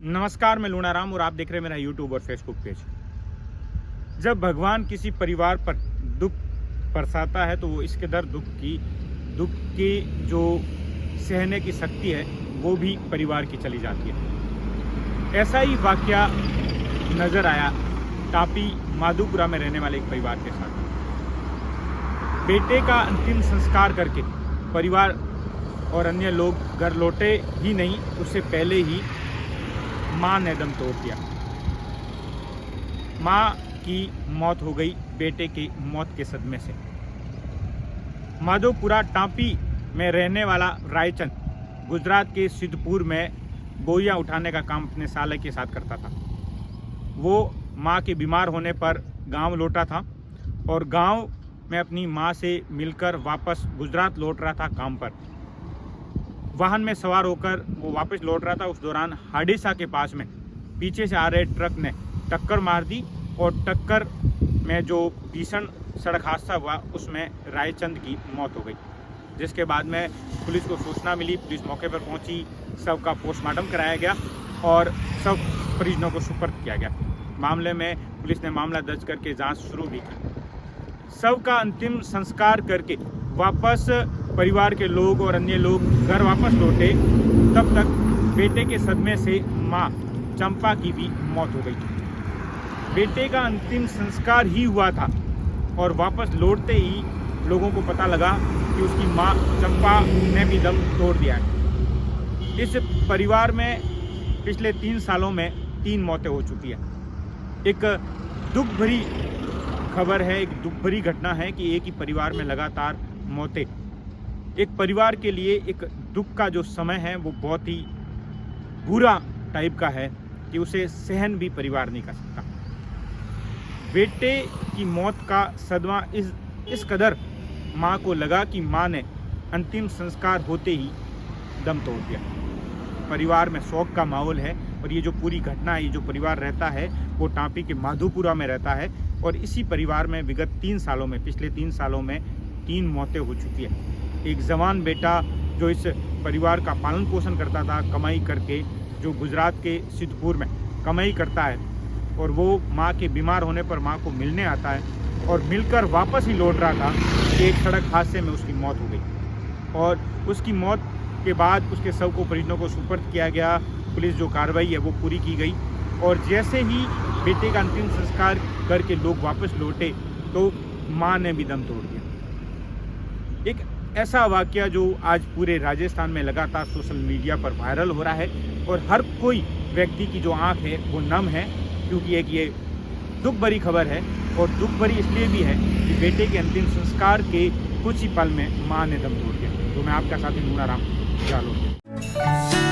नमस्कार, मैं लूनाराम और आप देख रहे हैं मेरा यूट्यूब और फेसबुक पेज। जब भगवान किसी परिवार पर दुख बरसाता है तो वो इसके दुख की जो सहने की शक्ति है वो भी परिवार की चली जाती है। ऐसा ही वाकया नज़र आया टापी माधोपुरा में रहने वाले एक परिवार के साथ। बेटे का अंतिम संस्कार करके परिवार और अन्य लोग घर लौटे ही नहीं, उससे पहले ही मां ने दम तोड़ दिया। मां की मौत हो गई बेटे की मौत के सदमे से। माधोपुरा टापी में रहने वाला रायचंद गुजरात के सिद्धपुर में बोरियां उठाने का काम अपने साले के साथ करता था। वो मां के बीमार होने पर गांव लौटा था और गांव में अपनी मां से मिलकर वापस गुजरात लौट रहा था काम पर। वाहन में सवार होकर वो वापस लौट रहा था। उस दौरान हाडिसा के पास में पीछे से आ रहे ट्रक ने टक्कर मार दी और टक्कर में जो भीषण सड़क हादसा हुआ उसमें रायचंद की मौत हो गई। जिसके बाद में पुलिस को सूचना मिली, पुलिस मौके पर पहुंची, शव का पोस्टमार्टम कराया गया और शव परिजनों को सुपर्द किया गया। मामले में पुलिस ने मामला दर्ज करके जांच शुरू भी की। शव का अंतिम संस्कार करके वापस परिवार के लोग और अन्य लोग घर वापस लौटे, तब तक बेटे के सदमे से मां चंपा की भी मौत हो गई। बेटे का अंतिम संस्कार ही हुआ था और वापस लौटते ही लोगों को पता लगा कि उसकी मां चंपा ने भी दम तोड़ दिया है। इस परिवार में पिछले 3 सालों में 3 मौतें हो चुकी है। एक दुख भरी खबर है, एक दुख भरी घटना है कि एक ही परिवार में लगातार मौतें। एक परिवार के लिए एक दुख का जो समय है वो बहुत ही बुरा टाइप का है कि उसे सहन भी परिवार नहीं कर सकता। बेटे की मौत का सदमा इस कदर मां को लगा कि मां ने अंतिम संस्कार होते ही दम तोड़ दिया। परिवार में शोक का माहौल है और ये जो पूरी घटना है, ये जो परिवार रहता है वो टापी के माधोपुरा में रहता है और इसी परिवार में विगत 3 सालों में, पिछले 3 सालों में 3 मौतें हो चुकी है। एक जवान बेटा जो इस परिवार का पालन पोषण करता था कमाई करके, जो गुजरात के सिद्धपुर में कमाई करता है और वो मां के बीमार होने पर मां को मिलने आता है और मिलकर वापस ही लौट रहा था कि एक सड़क हादसे में उसकी मौत हो गई और उसकी मौत के बाद उसके शव को परिजनों को सुपर्द किया गया। पुलिस जो कार्रवाई है वो पूरी की गई और जैसे ही बेटे का अंतिम संस्कार करके लोग वापस लौटे तो मां ने भी दम तोड़ दिया। एक ऐसा वाकया जो आज पूरे राजस्थान में लगातार सोशल मीडिया पर वायरल हो रहा है और हर कोई व्यक्ति की जो आंख है वो नम है, क्योंकि एक ये दुख भरी खबर है और दुख भरी इसलिए भी है कि बेटे के अंतिम संस्कार के कुछ ही पल में मां ने दम तोड़ दिया। तो मैं आपका साथी लूनाराम जालोर।